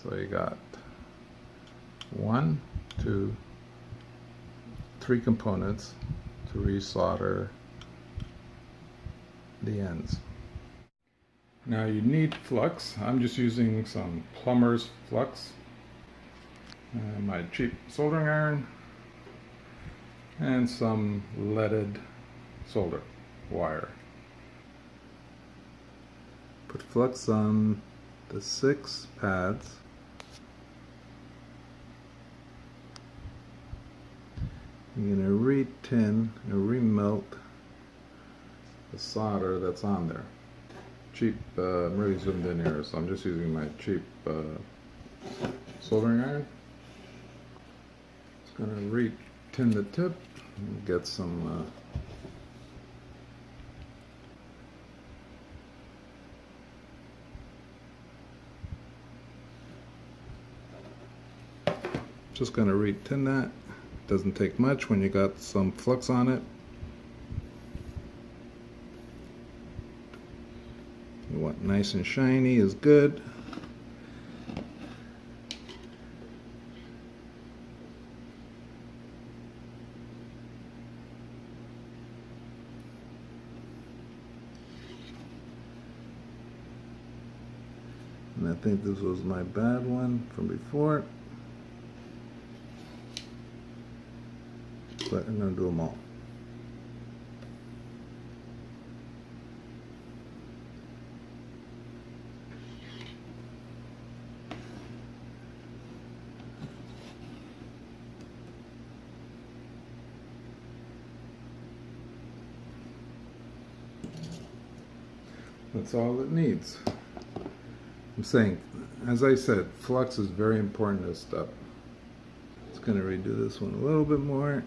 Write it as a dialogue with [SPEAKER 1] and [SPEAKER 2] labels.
[SPEAKER 1] So you got 1, 2, 3 components to resolder the ends. Now you need flux. I'm just using some plumber's flux, my cheap soldering iron, and some leaded solder wire. Put flux on the 6 pads. You're going to re-tin and remelt the solder that's on there. Cheap, I'm really zoomed in here, so I'm just using my cheap soldering iron. It's going to re-tin the tip and get some just going to re-tin that. Doesn't take much when you got some flux on it. You want nice and shiny is good. And I think this was my bad one from before. But I'm going to do them all. That's all it needs. I'm saying, as I said, flux is very important in this stuff. It's going to redo this one a little bit more.